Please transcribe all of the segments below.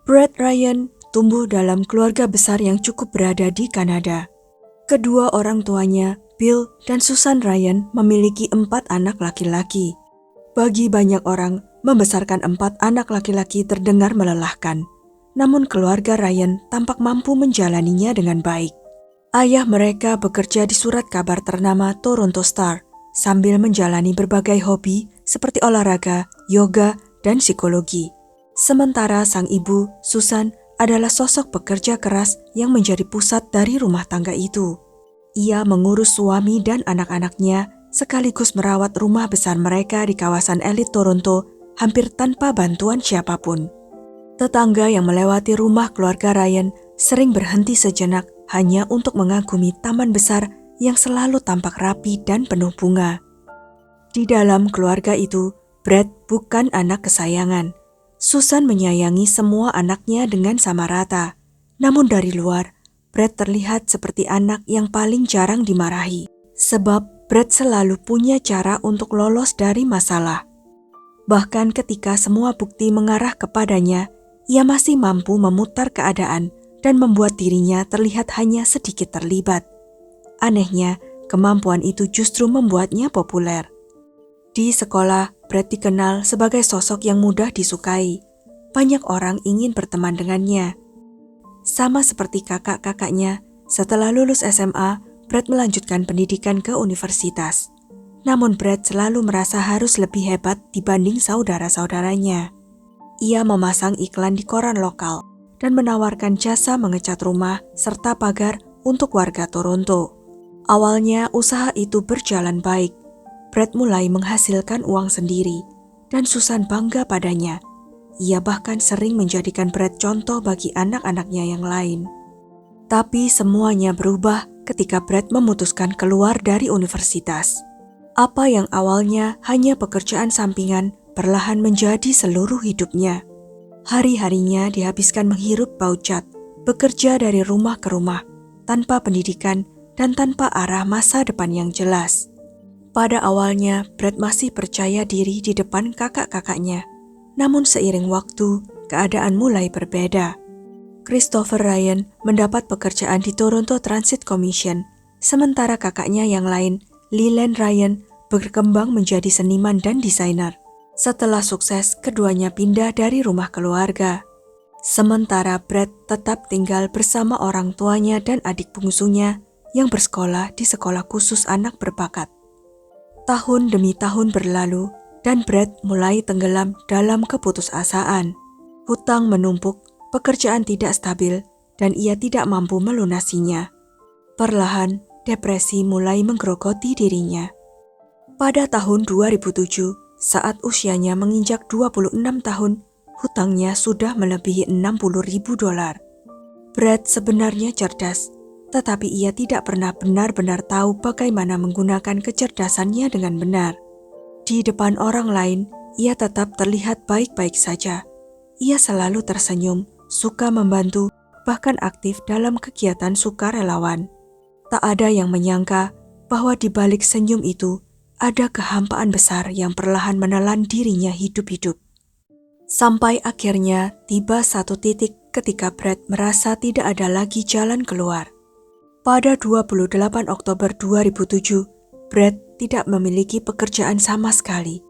Brett Ryan tumbuh dalam keluarga besar yang cukup berada di Kanada. Kedua orang tuanya, Bill dan Susan Ryan, memiliki 4 anak laki-laki. Bagi banyak orang, membesarkan 4 anak laki-laki terdengar melelahkan. Namun keluarga Ryan tampak mampu menjalaninya dengan baik. Ayah mereka bekerja di surat kabar ternama Toronto Star, sambil menjalani berbagai hobi seperti olahraga, yoga, dan psikologi. Sementara sang ibu, Susan, adalah sosok pekerja keras yang menjadi pusat dari rumah tangga itu. Ia mengurus suami dan anak-anaknya, sekaligus merawat rumah besar mereka di kawasan elit Toronto hampir tanpa bantuan siapapun. Tetangga yang melewati rumah keluarga Ryan sering berhenti sejenak hanya untuk mengagumi taman besar yang selalu tampak rapi dan penuh bunga. Di dalam keluarga itu, Brett bukan anak kesayangan. Susan menyayangi semua anaknya dengan sama rata. Namun dari luar, Brett terlihat seperti anak yang paling jarang dimarahi. Sebab Brett selalu punya cara untuk lolos dari masalah. Bahkan ketika semua bukti mengarah kepadanya, ia masih mampu memutar keadaan dan membuat dirinya terlihat hanya sedikit terlibat. Anehnya, kemampuan itu justru membuatnya populer. Di sekolah, Brett dikenal sebagai sosok yang mudah disukai. Banyak orang ingin berteman dengannya. Sama seperti kakak-kakaknya, setelah lulus SMA, Brett melanjutkan pendidikan ke universitas. Namun Brett selalu merasa harus lebih hebat dibanding saudara-saudaranya. Ia memasang iklan di koran lokal dan menawarkan jasa mengecat rumah serta pagar untuk warga Toronto. Awalnya usaha itu berjalan baik. Brett mulai menghasilkan uang sendiri dan Susan bangga padanya. Ia bahkan sering menjadikan Brett contoh bagi anak-anaknya yang lain. Tapi semuanya berubah ketika Brett memutuskan keluar dari universitas. Apa yang awalnya hanya pekerjaan sampingan perlahan menjadi seluruh hidupnya. Hari-harinya dihabiskan menghirup bau cat, bekerja dari rumah ke rumah, tanpa pendidikan dan tanpa arah masa depan yang jelas. Pada awalnya, Brett masih percaya diri di depan kakak-kakaknya. Namun seiring waktu, keadaan mulai berbeda. Christopher Ryan mendapat pekerjaan di Toronto Transit Commission, sementara kakaknya yang lain, Leland Ryan, berkembang menjadi seniman dan desainer. Setelah sukses, keduanya pindah dari rumah keluarga. Sementara Brett tetap tinggal bersama orang tuanya dan adik bungsunya yang bersekolah di sekolah khusus anak berbakat. Tahun demi tahun berlalu dan Brett mulai tenggelam dalam keputusasaan. Hutang menumpuk, pekerjaan tidak stabil, dan ia tidak mampu melunasinya. Perlahan, depresi mulai menggerogoti dirinya. Pada tahun 2007, saat usianya menginjak 26 tahun, hutangnya sudah melebihi $60.000. Brett sebenarnya cerdas, tetapi ia tidak pernah benar-benar tahu bagaimana menggunakan kecerdasannya dengan benar. Di depan orang lain, ia tetap terlihat baik-baik saja. Ia selalu tersenyum, suka membantu, bahkan aktif dalam kegiatan sukarelawan. Tak ada yang menyangka bahwa di balik senyum itu ada kehampaan besar yang perlahan menelan dirinya hidup-hidup. Sampai akhirnya tiba satu titik ketika Brett merasa tidak ada lagi jalan keluar. Pada 28 Oktober 2007, Brett tidak memiliki pekerjaan sama sekali.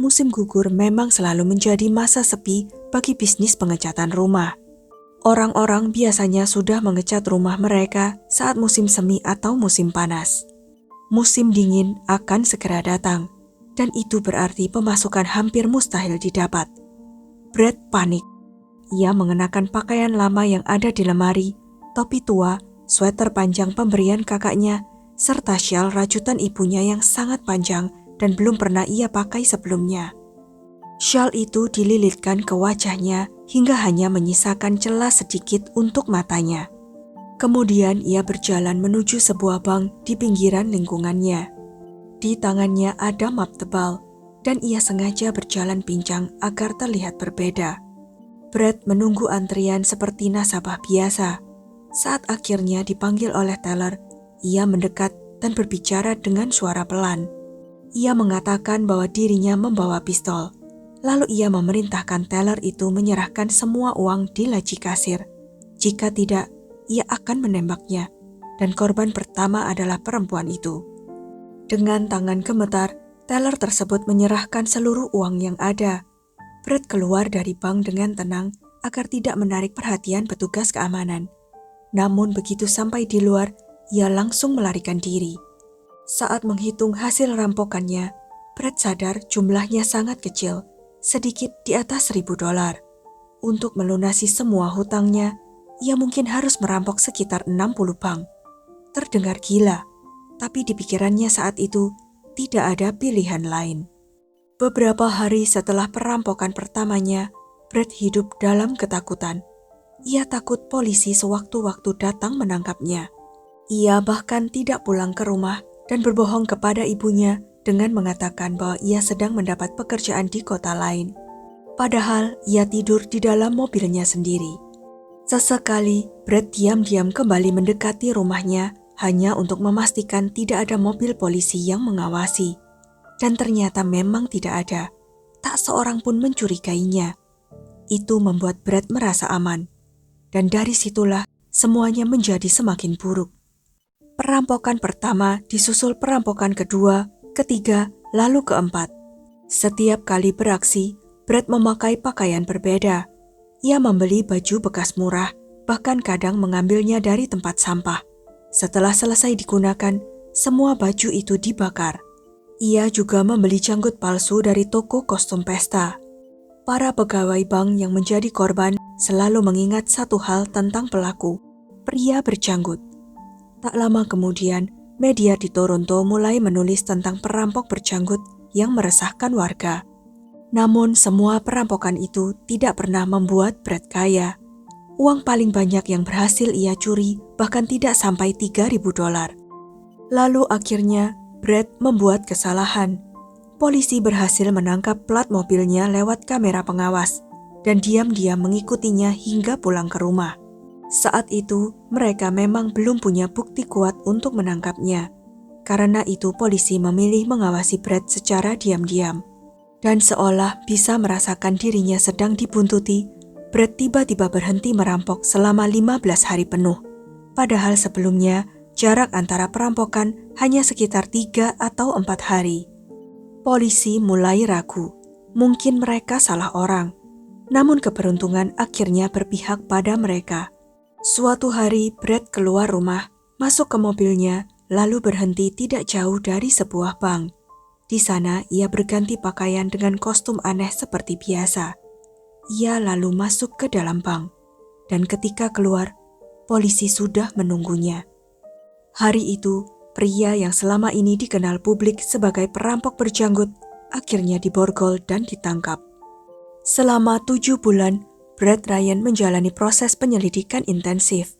Musim gugur memang selalu menjadi masa sepi bagi bisnis pengecatan rumah. Orang-orang biasanya sudah mengecat rumah mereka saat musim semi atau musim panas. Musim dingin akan segera datang, dan itu berarti pemasukan hampir mustahil didapat. Brett panik. Ia mengenakan pakaian lama yang ada di lemari, topi tua, sweater panjang pemberian kakaknya, serta syal rajutan ibunya yang sangat panjang dan belum pernah ia pakai sebelumnya. Syal itu dililitkan ke wajahnya hingga hanya menyisakan celah sedikit untuk matanya. Kemudian ia berjalan menuju sebuah bank di pinggiran lingkungannya. Di tangannya ada map tebal, dan ia sengaja berjalan pincang agar terlihat berbeda. Brett menunggu antrian seperti nasabah biasa. Saat akhirnya dipanggil oleh teller, ia mendekat dan berbicara dengan suara pelan. Ia mengatakan bahwa dirinya membawa pistol. Lalu ia memerintahkan teller itu menyerahkan semua uang di laci kasir. Jika tidak, ia akan menembaknya. Dan korban pertama adalah perempuan itu. Dengan tangan gemetar, teller tersebut menyerahkan seluruh uang yang ada. Brett keluar dari bank dengan tenang agar tidak menarik perhatian petugas keamanan. Namun begitu sampai di luar, ia langsung melarikan diri. Saat menghitung hasil rampokannya, Brett sadar jumlahnya sangat kecil, sedikit di atas $1.000. Untuk melunasi semua hutangnya, ia mungkin harus merampok sekitar 60 bank. Terdengar gila, tapi di pikirannya saat itu tidak ada pilihan lain. Beberapa hari setelah perampokan pertamanya, Brett hidup dalam ketakutan. Ia takut polisi sewaktu-waktu datang menangkapnya. Ia bahkan tidak pulang ke rumah dan berbohong kepada ibunya dengan mengatakan bahwa ia sedang mendapat pekerjaan di kota lain. Padahal ia tidur di dalam mobilnya sendiri. Sesekali, Brett diam-diam kembali mendekati rumahnya hanya untuk memastikan tidak ada mobil polisi yang mengawasi. Dan ternyata memang tidak ada. Tak seorang pun mencurigainya. Itu membuat Brett merasa aman. Dan dari situlah semuanya menjadi semakin buruk. Perampokan pertama disusul perampokan kedua, ketiga, lalu keempat. Setiap kali beraksi, Brett memakai pakaian berbeda. Ia membeli baju bekas murah, bahkan kadang mengambilnya dari tempat sampah. Setelah selesai digunakan, semua baju itu dibakar. Ia juga membeli janggut palsu dari toko kostum pesta. Para pegawai bank yang menjadi korban selalu mengingat satu hal tentang pelaku, pria berjanggut. Tak lama kemudian, media di Toronto mulai menulis tentang perampok berjanggut yang meresahkan warga. Namun semua perampokan itu tidak pernah membuat Brett kaya. Uang paling banyak yang berhasil ia curi bahkan tidak sampai $3.000. Lalu akhirnya Brett membuat kesalahan. Polisi berhasil menangkap plat mobilnya lewat kamera pengawas dan diam-diam mengikutinya hingga pulang ke rumah. Saat itu, mereka memang belum punya bukti kuat untuk menangkapnya. Karena itu polisi memilih mengawasi Brett secara diam-diam. Dan seolah bisa merasakan dirinya sedang dibuntuti, Brett tiba-tiba berhenti merampok selama 15 hari penuh. Padahal sebelumnya, jarak antara perampokan hanya sekitar 3 atau 4 hari. Polisi mulai ragu, mungkin mereka salah orang. Namun keberuntungan akhirnya berpihak pada mereka. Suatu hari, Brett keluar rumah, masuk ke mobilnya, lalu berhenti tidak jauh dari sebuah bank. Di sana, ia berganti pakaian dengan kostum aneh seperti biasa. Ia lalu masuk ke dalam bank, dan ketika keluar, polisi sudah menunggunya. Hari itu, pria yang selama ini dikenal publik sebagai perampok berjanggut, akhirnya diborgol dan ditangkap. Selama 7 bulan, Brett Ryan menjalani proses penyelidikan intensif.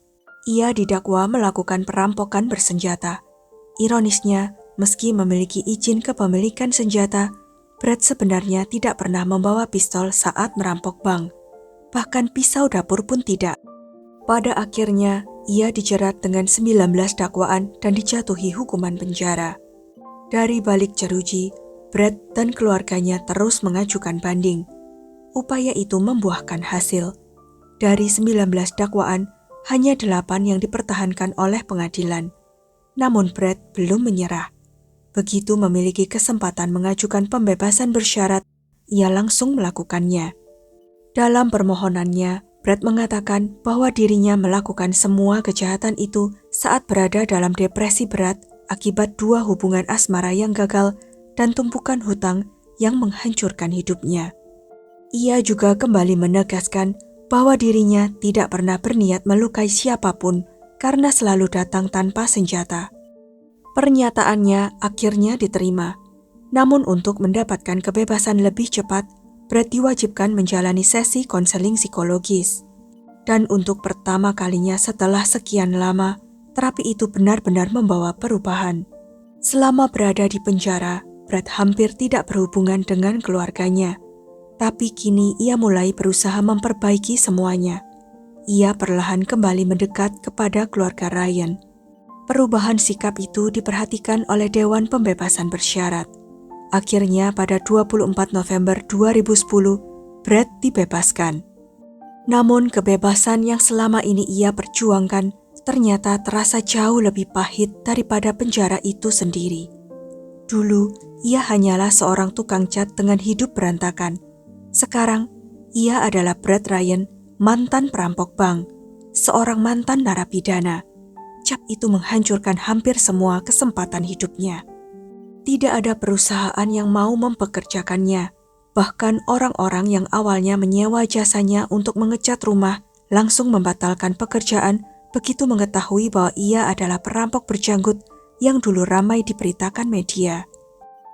Ia didakwa melakukan perampokan bersenjata. Ironisnya, meski memiliki izin kepemilikan senjata, Brett sebenarnya tidak pernah membawa pistol saat merampok bank. Bahkan pisau dapur pun tidak. Pada akhirnya, ia dijerat dengan 19 dakwaan dan dijatuhi hukuman penjara. Dari balik jeruji, Brett dan keluarganya terus mengajukan banding. Upaya itu membuahkan hasil. Dari 19 dakwaan, hanya 8 yang dipertahankan oleh pengadilan. Namun Brett belum menyerah. Begitu memiliki kesempatan mengajukan pembebasan bersyarat, ia langsung melakukannya. Dalam permohonannya, Brett mengatakan bahwa dirinya melakukan semua kejahatan itu saat berada dalam depresi berat akibat 2 hubungan asmara yang gagal dan tumpukan hutang yang menghancurkan hidupnya. Ia juga kembali menegaskan bahwa dirinya tidak pernah berniat melukai siapapun karena selalu datang tanpa senjata. Pernyataannya akhirnya diterima. Namun untuk mendapatkan kebebasan lebih cepat, Brett diwajibkan menjalani sesi konseling psikologis. Dan untuk pertama kalinya setelah sekian lama, terapi itu benar-benar membawa perubahan. Selama berada di penjara, Brett hampir tidak berhubungan dengan keluarganya. Tapi kini ia mulai berusaha memperbaiki semuanya. Ia perlahan kembali mendekat kepada keluarga Ryan. Perubahan sikap itu diperhatikan oleh Dewan Pembebasan Bersyarat. Akhirnya pada 24 November 2010, Brad dibebaskan. Namun kebebasan yang selama ini ia perjuangkan ternyata terasa jauh lebih pahit daripada penjara itu sendiri. Dulu, ia hanyalah seorang tukang cat dengan hidup berantakan. Sekarang, ia adalah Brad Ryan, mantan perampok bank, seorang mantan narapidana. Cap itu menghancurkan hampir semua kesempatan hidupnya. Tidak ada perusahaan yang mau mempekerjakannya. Bahkan orang-orang yang awalnya menyewa jasanya untuk mengecat rumah langsung membatalkan pekerjaan begitu mengetahui bahwa ia adalah perampok berjanggut yang dulu ramai diberitakan media.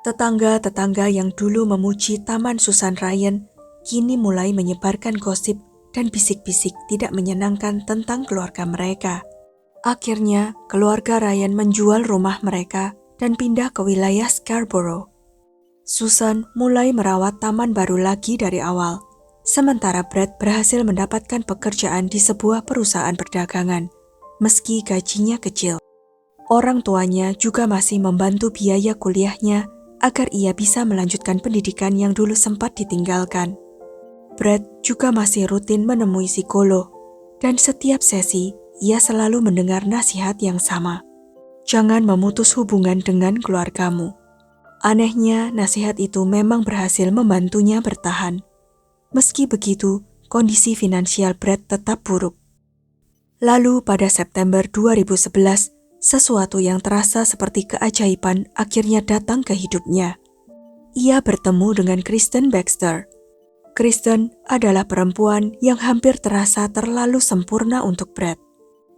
Tetangga-tetangga yang dulu memuji Taman Susan Ryan kini mulai menyebarkan gosip dan bisik-bisik tidak menyenangkan tentang keluarga mereka. Akhirnya, keluarga Ryan menjual rumah mereka dan pindah ke wilayah Scarborough. Susan mulai merawat taman baru lagi dari awal, sementara Brad berhasil mendapatkan pekerjaan di sebuah perusahaan perdagangan, meski gajinya kecil. Orang tuanya juga masih membantu biaya kuliahnya agar ia bisa melanjutkan pendidikan yang dulu sempat ditinggalkan. Brad juga masih rutin menemui psikolog, dan setiap sesi ia selalu mendengar nasihat yang sama. Jangan memutus hubungan dengan keluargamu. Anehnya, nasihat itu memang berhasil membantunya bertahan. Meski begitu, kondisi finansial Brad tetap buruk. Lalu pada September 2011, sesuatu yang terasa seperti keajaiban akhirnya datang ke hidupnya. Ia bertemu dengan Kristen Baxter. Kristen adalah perempuan yang hampir terasa terlalu sempurna untuk Brad.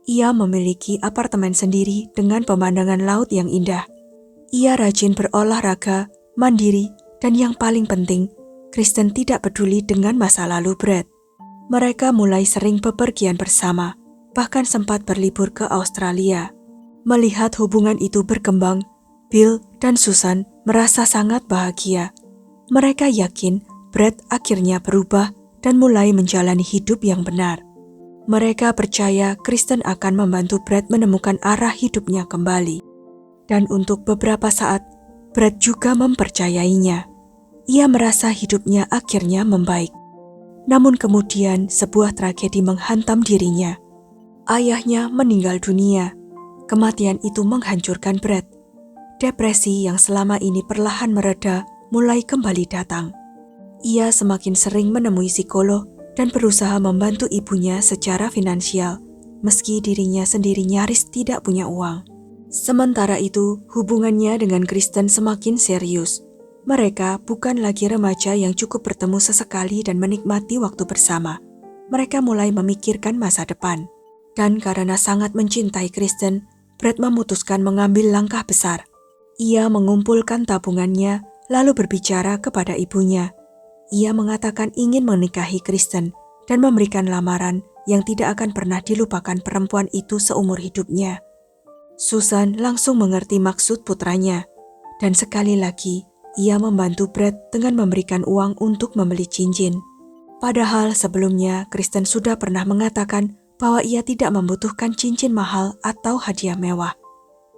Ia memiliki apartemen sendiri dengan pemandangan laut yang indah. Ia rajin berolahraga, mandiri, dan yang paling penting, Kristen tidak peduli dengan masa lalu Brad. Mereka mulai sering bepergian bersama, bahkan sempat berlibur ke Australia. Melihat hubungan itu berkembang, Bill dan Susan merasa sangat bahagia. Mereka yakin Brad akhirnya berubah dan mulai menjalani hidup yang benar. Mereka percaya Kristen akan membantu Brad menemukan arah hidupnya kembali. Dan untuk beberapa saat, Brad juga mempercayainya. Ia merasa hidupnya akhirnya membaik. Namun kemudian sebuah tragedi menghantam dirinya. Ayahnya meninggal dunia. Kematian itu menghancurkan Brad. Depresi yang selama ini perlahan mereda mulai kembali datang. Ia semakin sering menemui psikolog dan berusaha membantu ibunya secara finansial, meski dirinya sendiri nyaris tidak punya uang. Sementara itu, hubungannya dengan Kristen semakin serius. Mereka bukan lagi remaja yang cukup bertemu sesekali dan menikmati waktu bersama. Mereka mulai memikirkan masa depan. Dan karena sangat mencintai Kristen, Brad memutuskan mengambil langkah besar. Ia mengumpulkan tabungannya, lalu berbicara kepada ibunya. Ia mengatakan ingin menikahi Kristen dan memberikan lamaran yang tidak akan pernah dilupakan perempuan itu seumur hidupnya. Susan langsung mengerti maksud putranya, dan sekali lagi ia membantu Brad dengan memberikan uang untuk membeli cincin. Padahal sebelumnya Kristen sudah pernah mengatakan bahwa ia tidak membutuhkan cincin mahal atau hadiah mewah.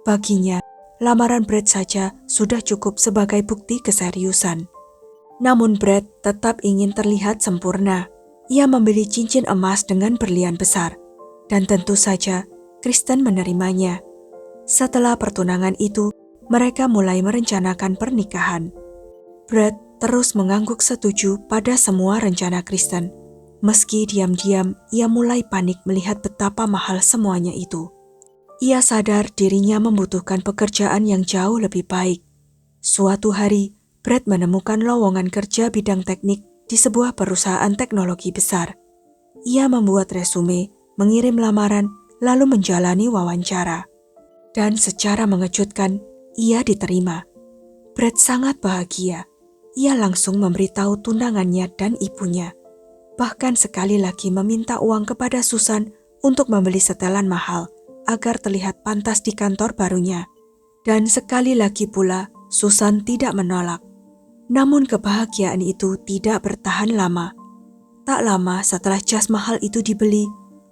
Baginya, lamaran Brad saja sudah cukup sebagai bukti keseriusan. Namun Brad tetap ingin terlihat sempurna. Ia membeli cincin emas dengan berlian besar, dan tentu saja Kristen menerimanya. Setelah pertunangan itu, mereka mulai merencanakan pernikahan. Brad terus mengangguk setuju pada semua rencana Kristen. Meski diam-diam, ia mulai panik melihat betapa mahal semuanya itu. Ia sadar dirinya membutuhkan pekerjaan yang jauh lebih baik. Suatu hari, Brad menemukan lowongan kerja bidang teknik di sebuah perusahaan teknologi besar. Ia membuat resume, mengirim lamaran, lalu menjalani wawancara. Dan secara mengejutkan, ia diterima. Brad sangat bahagia. Ia langsung memberitahu tunangannya dan ibunya. Bahkan sekali lagi meminta uang kepada Susan untuk membeli setelan mahal agar terlihat pantas di kantor barunya. Dan sekali lagi pula, Susan tidak menolak. Namun kebahagiaan itu tidak bertahan lama. Tak lama setelah jas mahal itu dibeli,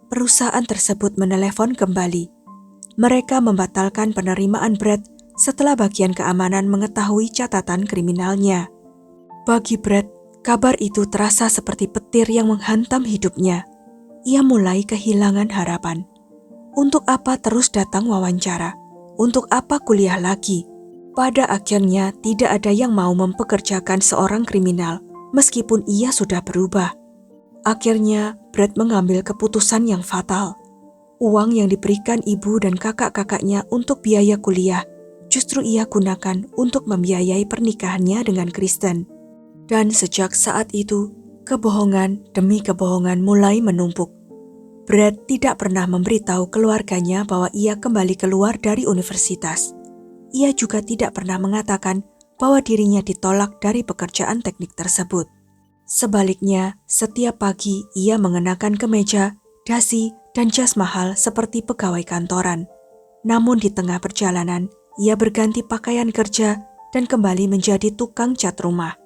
perusahaan tersebut menelepon kembali. Mereka membatalkan penerimaan Brad setelah bagian keamanan mengetahui catatan kriminalnya. Bagi Brad, kabar itu terasa seperti petir yang menghantam hidupnya. Ia mulai kehilangan harapan. Untuk apa terus datang wawancara? Untuk apa kuliah lagi? Pada akhirnya tidak ada yang mau mempekerjakan seorang kriminal meskipun ia sudah berubah. Akhirnya Brad mengambil keputusan yang fatal. Uang yang diberikan ibu dan kakak-kakaknya untuk biaya kuliah justru ia gunakan untuk membiayai pernikahannya dengan Kristen. Dan sejak saat itu, kebohongan demi kebohongan mulai menumpuk. Brad tidak pernah memberitahu keluarganya bahwa ia kembali keluar dari universitas. Ia juga tidak pernah mengatakan bahwa dirinya ditolak dari pekerjaan teknik tersebut. Sebaliknya, setiap pagi ia mengenakan kemeja, dasi, dan jas mahal seperti pegawai kantoran. Namun di tengah perjalanan, ia berganti pakaian kerja dan kembali menjadi tukang cat rumah.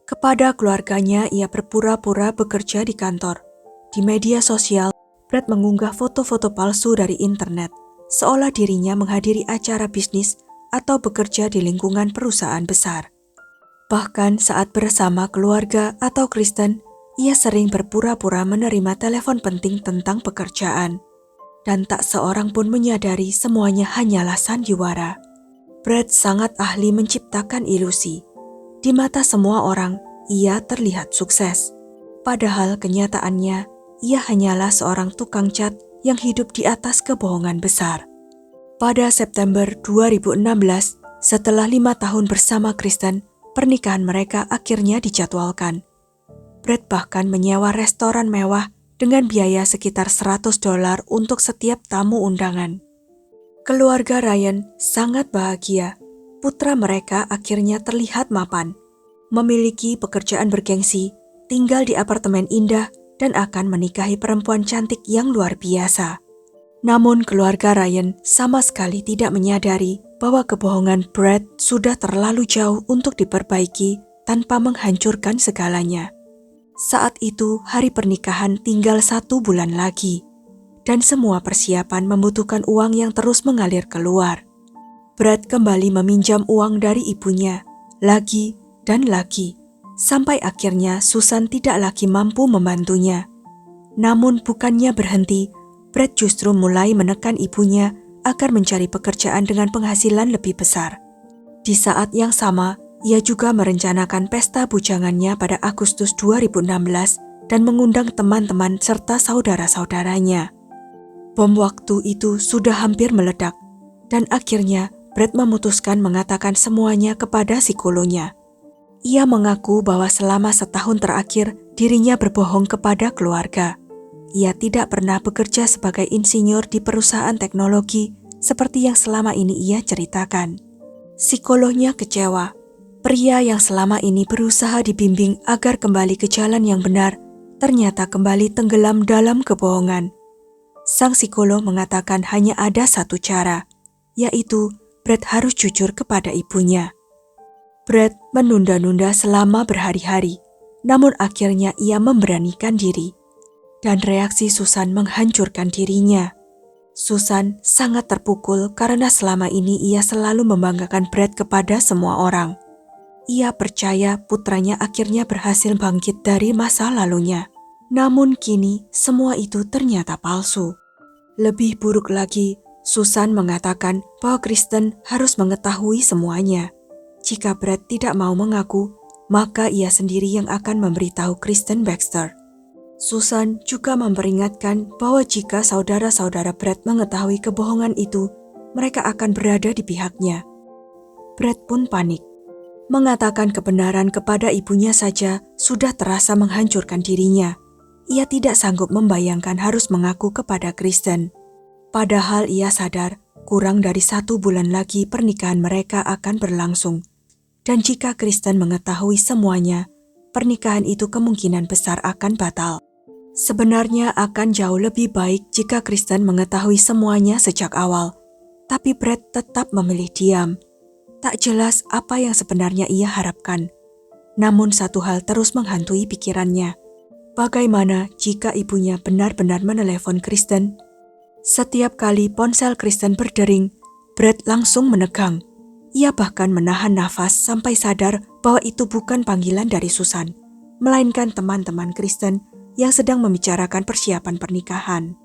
Kepada keluarganya, ia berpura-pura bekerja di kantor. Di media sosial, Brad mengunggah foto-foto palsu dari internet, seolah dirinya menghadiri acara bisnis atau bekerja di lingkungan perusahaan besar. Bahkan saat bersama keluarga atau Kristen, ia sering berpura-pura menerima telepon penting tentang pekerjaan. Dan tak seorang pun menyadari semuanya hanyalah sandiwara. Brad sangat ahli menciptakan ilusi. Di mata semua orang, ia terlihat sukses. Padahal kenyataannya, ia hanyalah seorang tukang cat yang hidup di atas kebohongan besar. Pada September 2016, setelah 5 tahun bersama Kristen, pernikahan mereka akhirnya dijadwalkan. Brad bahkan menyewa restoran mewah dengan biaya sekitar $100 untuk setiap tamu undangan. Keluarga Ryan sangat bahagia. Putra mereka akhirnya terlihat mapan, memiliki pekerjaan bergengsi, tinggal di apartemen indah, dan akan menikahi perempuan cantik yang luar biasa. Namun keluarga Ryan sama sekali tidak menyadari bahwa kebohongan Brad sudah terlalu jauh untuk diperbaiki tanpa menghancurkan segalanya. Saat itu hari pernikahan tinggal 1 bulan lagi, dan semua persiapan membutuhkan uang yang terus mengalir keluar. Brad kembali meminjam uang dari ibunya, lagi dan lagi, sampai akhirnya Susan tidak lagi mampu membantunya. Namun bukannya berhenti, Brad justru mulai menekan ibunya agar mencari pekerjaan dengan penghasilan lebih besar. Di saat yang sama, ia juga merencanakan pesta bujangannya pada Agustus 2016 dan mengundang teman-teman serta saudara-saudaranya. Bom waktu itu sudah hampir meledak, dan akhirnya Brad memutuskan mengatakan semuanya kepada psikolognya. Ia mengaku bahwa selama setahun terakhir dirinya berbohong kepada keluarga. Ia tidak pernah bekerja sebagai insinyur di perusahaan teknologi seperti yang selama ini ia ceritakan. Psikolognya kecewa. Pria yang selama ini berusaha dibimbing agar kembali ke jalan yang benar, ternyata kembali tenggelam dalam kebohongan. Sang psikolog mengatakan hanya ada satu cara, yaitu Brad harus jujur kepada ibunya. Brad menunda-nunda selama berhari-hari, namun akhirnya ia memberanikan diri. Dan reaksi Susan menghancurkan dirinya. Susan sangat terpukul karena selama ini ia selalu membanggakan Brad kepada semua orang. Ia percaya putranya akhirnya berhasil bangkit dari masa lalunya. Namun kini semua itu ternyata palsu. Lebih buruk lagi, Susan mengatakan bahwa Kristen harus mengetahui semuanya. Jika Brad tidak mau mengaku, maka ia sendiri yang akan memberitahu Kristen Baxter. Susan juga memperingatkan bahwa jika saudara-saudara Brad mengetahui kebohongan itu, mereka akan berada di pihaknya. Brad pun panik. Mengatakan kebenaran kepada ibunya saja sudah terasa menghancurkan dirinya. Ia tidak sanggup membayangkan harus mengaku kepada Kristen. Padahal ia sadar kurang dari 1 bulan lagi pernikahan mereka akan berlangsung. Dan jika Kristen mengetahui semuanya, pernikahan itu kemungkinan besar akan batal. Sebenarnya akan jauh lebih baik jika Kristen mengetahui semuanya sejak awal. Tapi Brad tetap memilih diam. Tak jelas apa yang sebenarnya ia harapkan. Namun satu hal terus menghantui pikirannya. Bagaimana jika ibunya benar-benar menelepon Kristen? Setiap kali ponsel Kristen berdering, Brad langsung menegang. Ia bahkan menahan nafas sampai sadar bahwa itu bukan panggilan dari Susan, melainkan teman-teman Kristen yang sedang membicarakan persiapan pernikahan.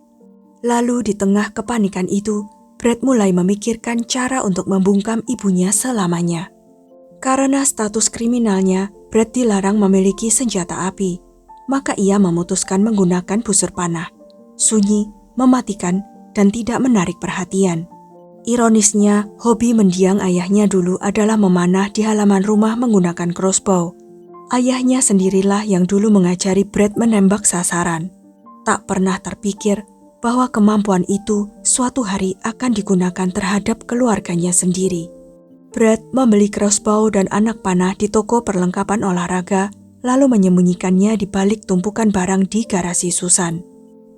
Lalu di tengah kepanikan itu, Brad mulai memikirkan cara untuk membungkam ibunya selamanya. Karena status kriminalnya, Brad dilarang memiliki senjata api, maka ia memutuskan menggunakan busur panah, sunyi, mematikan, dan tidak menarik perhatian. Ironisnya, hobi mendiang ayahnya dulu adalah memanah di halaman rumah menggunakan crossbow. Ayahnya sendirilah yang dulu mengajari Brad menembak sasaran. Tak pernah terpikir bahwa kemampuan itu suatu hari akan digunakan terhadap keluarganya sendiri. Brad membeli crossbow dan anak panah di toko perlengkapan olahraga, lalu menyembunyikannya di balik tumpukan barang di garasi Susan.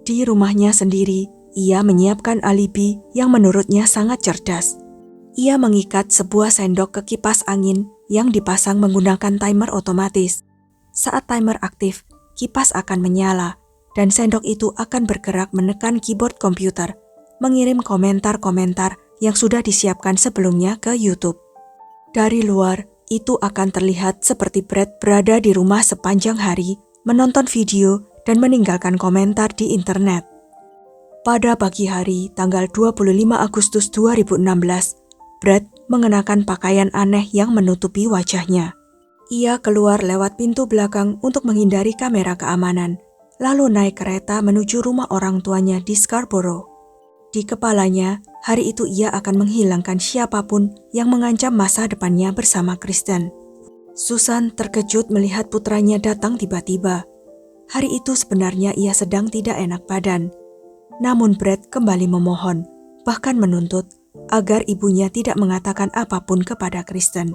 Di rumahnya sendiri, ia menyiapkan alibi yang menurutnya sangat cerdas. Ia mengikat sebuah sendok ke kipas angin yang dipasang menggunakan timer otomatis. Saat timer aktif, kipas akan menyala, dan sendok itu akan bergerak menekan keyboard komputer, mengirim komentar-komentar yang sudah disiapkan sebelumnya ke YouTube. Dari luar, itu akan terlihat seperti Brad berada di rumah sepanjang hari, menonton video, dan meninggalkan komentar di internet. Pada pagi hari, tanggal 25 Agustus 2016, Brad mengenakan pakaian aneh yang menutupi wajahnya. Ia keluar lewat pintu belakang untuk menghindari kamera keamanan, lalu naik kereta menuju rumah orang tuanya di Scarborough. Di kepalanya, hari itu ia akan menghilangkan siapapun yang mengancam masa depannya bersama Kristen. Susan terkejut melihat putranya datang tiba-tiba. Hari itu sebenarnya ia sedang tidak enak badan. Namun Brad kembali memohon, bahkan menuntut, agar ibunya tidak mengatakan apapun kepada Kristen.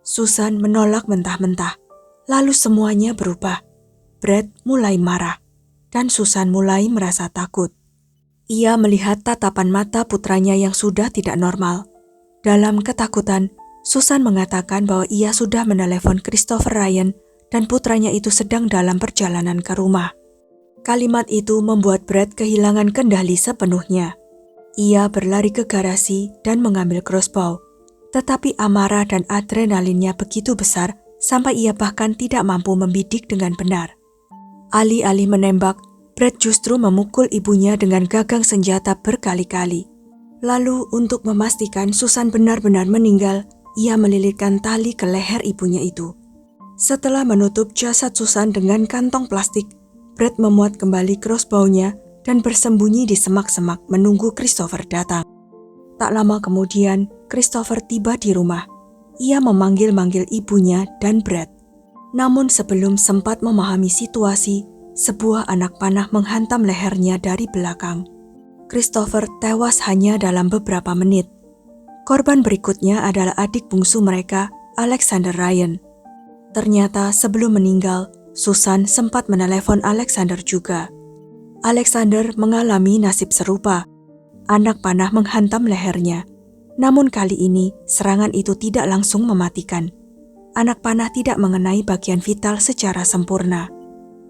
Susan menolak mentah-mentah, lalu semuanya berubah. Brad mulai marah, dan Susan mulai merasa takut. Ia melihat tatapan mata putranya yang sudah tidak normal. Dalam ketakutan, Susan mengatakan bahwa ia sudah menelepon Christopher Ryan dan putranya itu sedang dalam perjalanan ke rumah. Kalimat itu membuat Brad kehilangan kendali sepenuhnya. Ia berlari ke garasi dan mengambil crossbow, tetapi amarah dan adrenalinnya begitu besar sampai ia bahkan tidak mampu membidik dengan benar. Alih-alih menembak, Brad justru memukul ibunya dengan gagang senjata berkali-kali. Lalu untuk memastikan Susan benar-benar meninggal, ia melilitkan tali ke leher ibunya itu. Setelah menutup jasad Susan dengan kantong plastik, Brad memuat kembali crossbow-nya dan bersembunyi di semak-semak menunggu Christopher datang. Tak lama kemudian, Christopher tiba di rumah. Ia memanggil-manggil ibunya dan Brad. Namun sebelum sempat memahami situasi, sebuah anak panah menghantam lehernya dari belakang. Christopher tewas hanya dalam beberapa menit. Korban berikutnya adalah adik bungsu mereka, Alexander Ryan. Ternyata sebelum meninggal, Susan sempat menelepon Alexander juga. Alexander mengalami nasib serupa. Anak panah menghantam lehernya. Namun kali ini, serangan itu tidak langsung mematikan. Anak panah tidak mengenai bagian vital secara sempurna.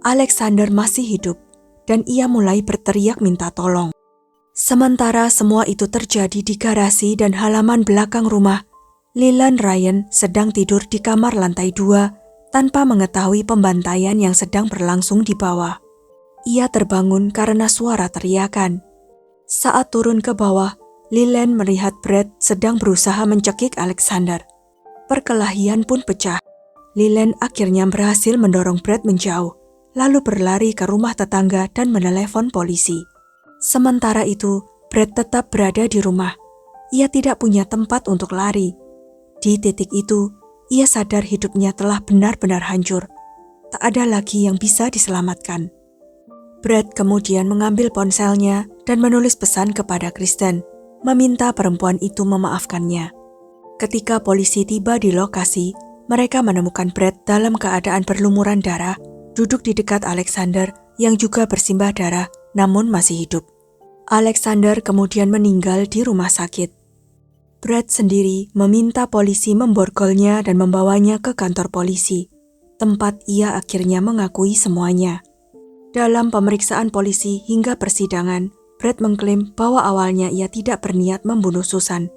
Alexander masih hidup, dan ia mulai berteriak minta tolong. Sementara semua itu terjadi di garasi dan halaman belakang rumah, Leland Ryan sedang tidur di kamar lantai 2 tanpa mengetahui pembantaian yang sedang berlangsung di bawah. Ia terbangun karena suara teriakan. Saat turun ke bawah, Leland melihat Brad sedang berusaha mencekik Alexander. Perkelahian pun pecah. Leland akhirnya berhasil mendorong Brad menjauh, lalu berlari ke rumah tetangga dan menelepon polisi. Sementara itu, Brad tetap berada di rumah. Ia tidak punya tempat untuk lari. Di titik itu, ia sadar hidupnya telah benar-benar hancur. Tak ada lagi yang bisa diselamatkan. Brad kemudian mengambil ponselnya dan menulis pesan kepada Kristen, meminta perempuan itu memaafkannya. Ketika polisi tiba di lokasi, mereka menemukan Brad dalam keadaan berlumuran darah, duduk di dekat Alexander yang juga bersimbah darah namun masih hidup. Alexander kemudian meninggal di rumah sakit. Brad sendiri meminta polisi memborgolnya dan membawanya ke kantor polisi, tempat ia akhirnya mengakui semuanya. Dalam pemeriksaan polisi hingga persidangan, Brad mengklaim bahwa awalnya ia tidak berniat membunuh Susan.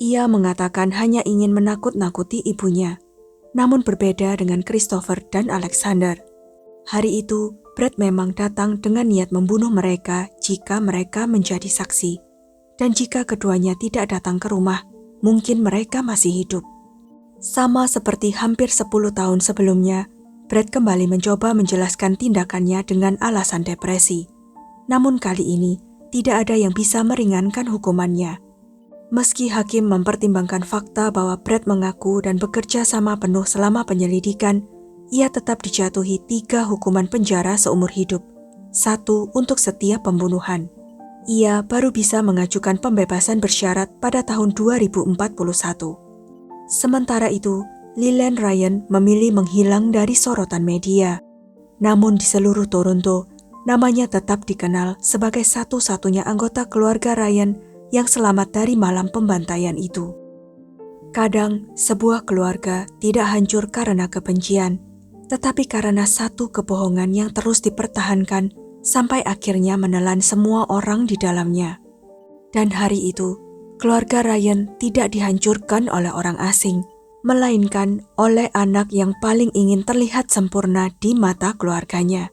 Ia mengatakan hanya ingin menakut-nakuti ibunya. Namun berbeda dengan Christopher dan Alexander. Hari itu, Brad memang datang dengan niat membunuh mereka jika mereka menjadi saksi. Dan jika keduanya tidak datang ke rumah, mungkin mereka masih hidup. Sama seperti hampir 10 tahun sebelumnya, Brad kembali mencoba menjelaskan tindakannya dengan alasan depresi. Namun kali ini, tidak ada yang bisa meringankan hukumannya. Meski hakim mempertimbangkan fakta bahwa Brad mengaku dan bekerja sama penuh selama penyelidikan, ia tetap dijatuhi 3 hukuman penjara seumur hidup, 1 untuk setiap pembunuhan. Ia baru bisa mengajukan pembebasan bersyarat pada tahun 2041. Sementara itu, Leland Ryan memilih menghilang dari sorotan media. Namun di seluruh Toronto, namanya tetap dikenal sebagai satu-satunya anggota keluarga Ryan yang selamat dari malam pembantaian itu. Kadang, sebuah keluarga tidak hancur karena kebencian, tetapi karena satu kebohongan yang terus dipertahankan sampai akhirnya menelan semua orang di dalamnya. Dan hari itu, keluarga Ryan tidak dihancurkan oleh orang asing, melainkan oleh anak yang paling ingin terlihat sempurna di mata keluarganya.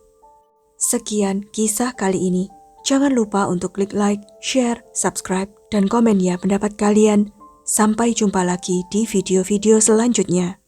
Sekian kisah kali ini. Jangan lupa untuk klik like, share, subscribe, dan komen ya pendapat kalian. Sampai jumpa lagi di video-video selanjutnya.